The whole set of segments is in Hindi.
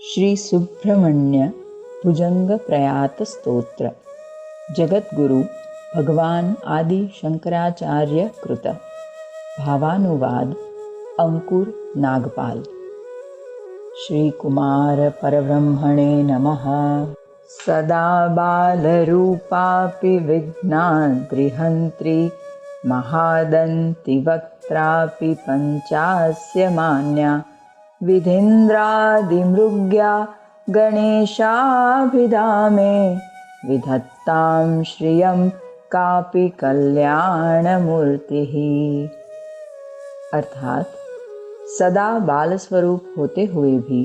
श्री सुब्रह्मण्य भुजंग प्रयात स्तोत्र जगद्गुरु भगवान आदि शंकराचार्य कृत। भावानुवाद अंकुर नागपाल। श्री कुमार परब्रह्मणे नमः। सदा बालरूपापि विघ्नाद्रिहन्त्री महादन्ति वक्त्रापि पञ्चास्य मान्या विधीन्द्रादिमृग्या गणेशाभिधामे विधत्तां श्रियं कापि कल्याणमूर्तिः। अर्थात सदा बाल स्वरूप होते हुए भी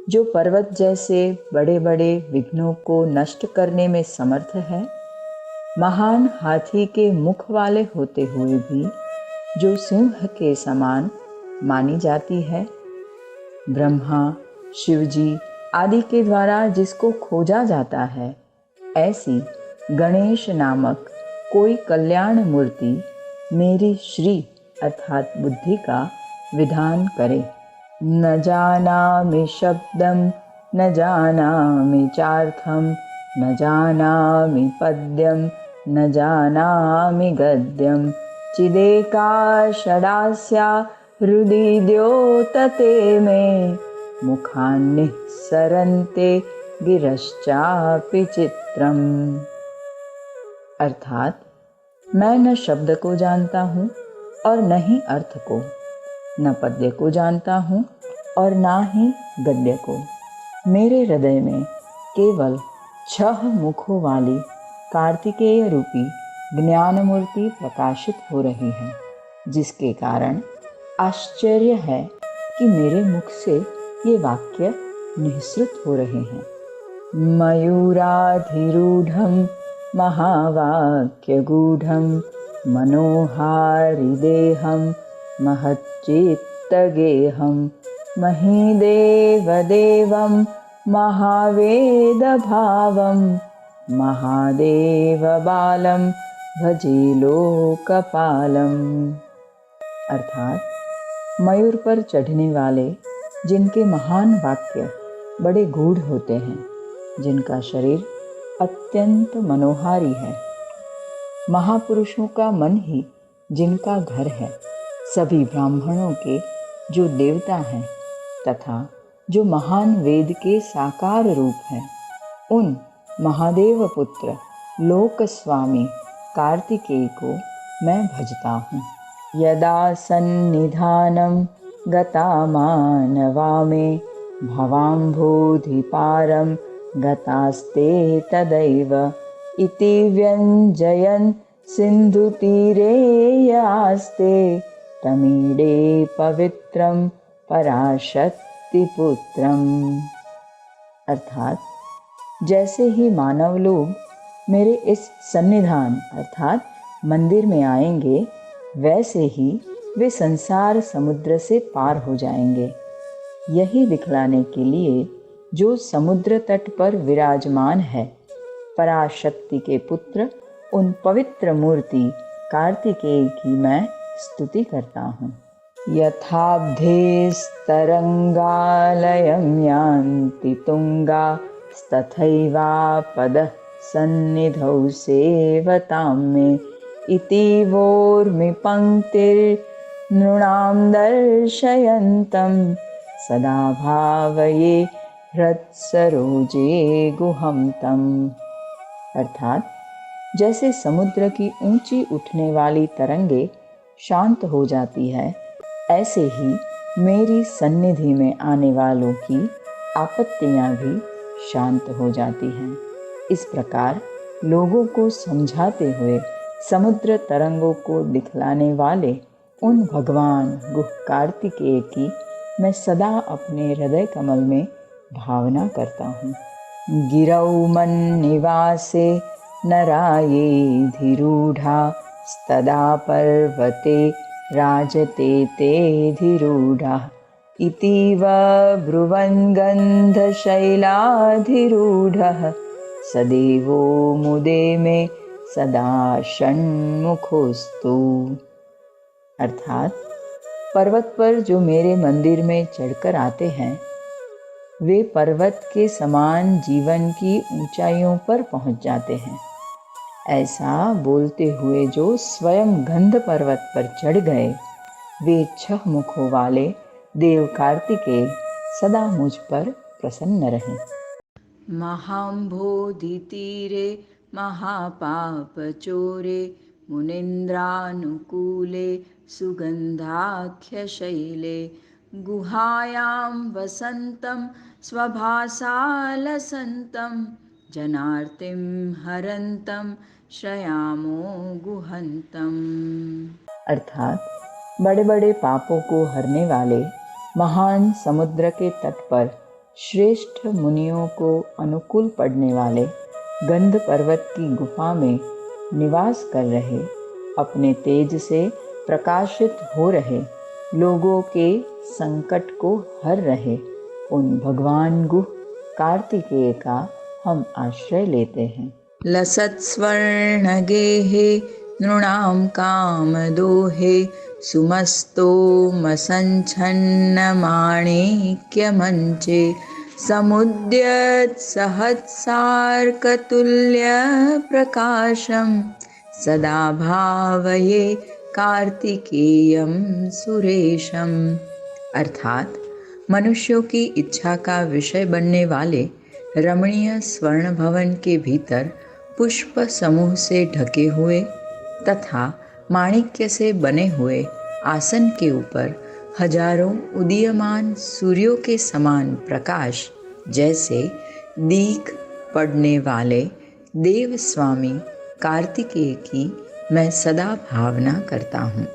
जो पर्वत जैसे बड़े बड़े विघ्नों को नष्ट करने में समर्थ है, महान हाथी के मुख वाले होते हुए भी जो सिंह के समान मानी जाती है, ब्रह्मा शिवजी आदि के द्वारा जिसको खोजा जाता है, ऐसी गणेश नामक कोई कल्याण मूर्ति मेरी श्री अर्थात बुद्धि का विधान करे। न जानामि शब्दं न जानामि चार्थं न जानामि पद्यं न जानामि गद्यं चिदेका षडास्या हृदि द्योतते मे मुखान्निः सरन्ते गिरश्चापि चित्रम्। अर्थात मैं न शब्द को जानता हूँ और न ही अर्थ को, न पद्य को जानता हूँ और ना ही गद्य को। मेरे हृदय में केवल 6 मुखों वाली कार्तिकेय रूपी ज्ञान मूर्ति प्रकाशित हो रही है, जिसके कारण आश्चर्य है कि मेरे मुख से ये वाक्य निःसृत हो रहे हैं। मयूराधिरूढ़ं महावाक्यगूढ़ं मनोहारिदेहं महच्चित्तगेहं महीदेवदेवं महावेदभावं महादेवबालं भजे लोकपालम्। अर्थात मयूर पर चढ़ने वाले जिनके महान वाक्य बड़े गूढ़ होते हैं, जिनका शरीर अत्यंत मनोहारी है, महापुरुषों का मन ही जिनका घर है, सभी ब्राह्मणों के जो देवता हैं तथा जो महान वेद के साकार रूप हैं, उन महादेव पुत्र लोक स्वामी कार्तिकेय को मैं भजता हूँ। यदा सन्निधानं गता मानवा मे भवाम्भोधिपारं गतास्ते तदैव इति व्यञ्जयन् सिन्धुतीरे यास्ते तमीडे पवित्रं पराशक्तिपुत्रम्। अर्थात जैसे ही मानव लोग मेरे इस सन्निधान अर्थात मंदिर में आएंगे, वैसे ही वे संसार समुद्र से पार हो जाएंगे। यही दिखलाने के लिए जो समुद्र तट पर विराजमान है, पराशक्ति के पुत्र उन पवित्र मूर्ति कार्तिकेय की मैं स्तुति करता हूँ। यथाब्धेस्तरङ्गालयं यान्ति तुंगा तथैवापदः सन्निधौ सेवतां मे इति वोर्मिपङ्क्तिर्नृणां दर्शयन्तं सदा भावये हृत्सरोजे गुहं तम्। अर्थात जैसे समुद्र की ऊंची उठने वाली तरंगे शांत हो जाती है, ऐसे ही मेरी सन्निधि में आने वालों की आपत्तियां भी शांत हो जाती हैं। इस प्रकार लोगों को समझाते हुए समुद्र तरंगों को दिखलाने वाले उन भगवान गुह कार्तिकेय की मैं सदा अपने हृदय कमल में भावना करता हूँ। गिरौ मन्निवासे नरायेऽधिरूढ़ा स्तदा पर्वते राजते तेऽधिरूढ़ा इतीव ब्रुवन् गन्धशैलाधिरूढ़ः सदेवो मुदे मे सदा षण्मुखोस्तु। अर्थात पर्वत पर जो मेरे मंदिर में चढ़कर आते हैं, वे पर्वत के समान जीवन की ऊंचाइयों पर पहुंच जाते हैं। ऐसा बोलते हुए जो स्वयं गंध पर्वत पर चढ़ गए, वे 6 मुखों वाले देव कार्तिकेय सदा मुझ पर प्रसन्न रहें। महाम्भोधितीरे महापापचोरे मुनीन्द्रानुकूले सुगन्धाख्यशैले गुहायां वसन्तं स्वभासालसन्तं जनार्तिं हरन्तं श्रयामो गुहन्तम्। अर्थात बड़े बड़े पापों को हरने वाले महान समुद्र के तट पर श्रेष्ठ मुनियों को अनुकूल पड़ने वाले गंध पर्वत की गुफा में निवास कर रहे, अपने तेज से प्रकाशित हो रहे, लोगों के संकट को हर रहे उन भगवान गुह कार्तिकेय का हम आश्रय लेते हैं। लसत स्वर्णगेहे नृणां कामदोहे सुमस्तोमसञ्छन्नमाणिक्यमञ्चे समुद्यत्सहस्रार्कतुल्यप्रकाशं सदा भावये कार्तिकेयं सुरेशम। अर्थात मनुष्यों की इच्छा का विषय बनने वाले रमणीय स्वर्ण भवन के भीतर पुष्प समूह से ढके हुए तथा माणिक्य से बने हुए आसन के ऊपर हजारों उदीयमान सूर्यों के समान प्रकाश जैसे दीख पड़ने वाले देव स्वामी कार्तिकेय की मैं सदा भावना करता हूँ।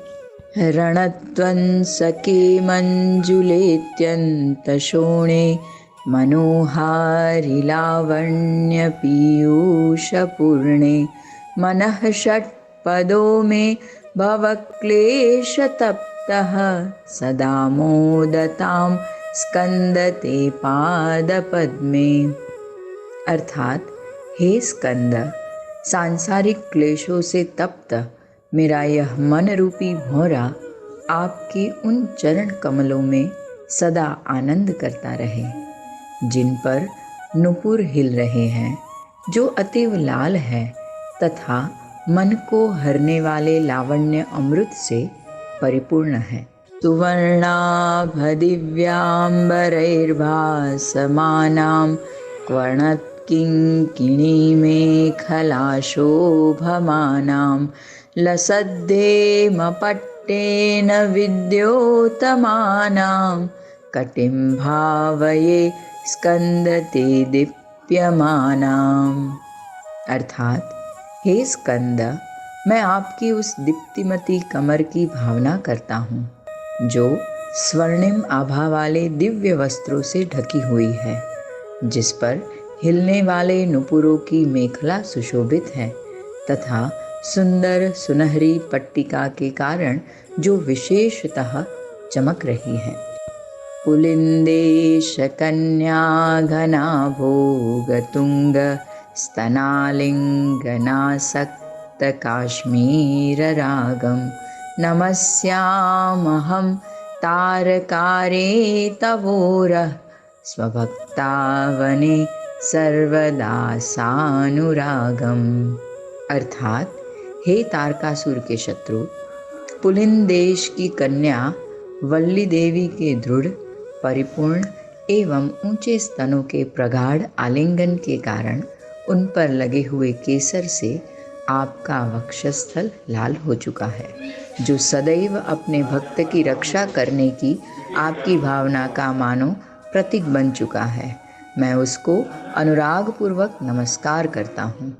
रणध्वंसके मंजुलेत्यन्तशोणे मनोहारि लावण्यपीयूषपूर्णे मनः षट्पदो मे भवक्लेशतप्तः सदा मोदतां स्कंदते पादपद्मे। अर्थात हे स्कंद, सांसारिक क्लेशों से तप्त मेरा यह मन रूपी भौरा आपके उन चरण कमलों में सदा आनंद करता रहे, जिन पर नुपुर हिल रहे हैं, जो अतीव लाल है तथा मन को हरने वाले लावण्य अमृत से परिपूर्ण है। सुवर्णाभदिव्याम्बरैर्भासमानां क्वणत्किङ्किणीमेखलाशोभमानां लसद्धेमपट्टेन विद्योतमानां कटिं भावये स्कंदते दीप्यमानाम्। अर्थात हे स्कंद, मैं आपकी उस दीप्तिमती कमर की भावना करता हूँ जो स्वर्णिम आभा वाले दिव्य वस्त्रों से ढकी हुई है, जिस पर हिलने वाले नुपुरों की मेखला सुशोभित है तथा सुंदर सुनहरी पट्टिका के कारण जो विशेषतः चमक रही है। पुलिंदेश कन्या घना भोगतुंग स्तनालिंगनासक्त काश्मीररागं नमस्यामहं तारकारे तवोरः स्वभक्तावने सर्वदा सानुरागम्। अर्थात हे तारकासुर के शत्रु, पुलिन देश की कन्या वल्ली देवी के दृढ़ परिपूर्ण एवं ऊंचे स्तनों के प्रगाढ़ आलिंगन के कारण उन पर लगे हुए केसर से आपका वक्षस्थल लाल हो चुका है, जो सदैव अपने भक्त की रक्षा करने की आपकी भावना का मानो प्रतीक बन चुका है। मैं उसको अनुरागपूर्वक नमस्कार करता हूँ।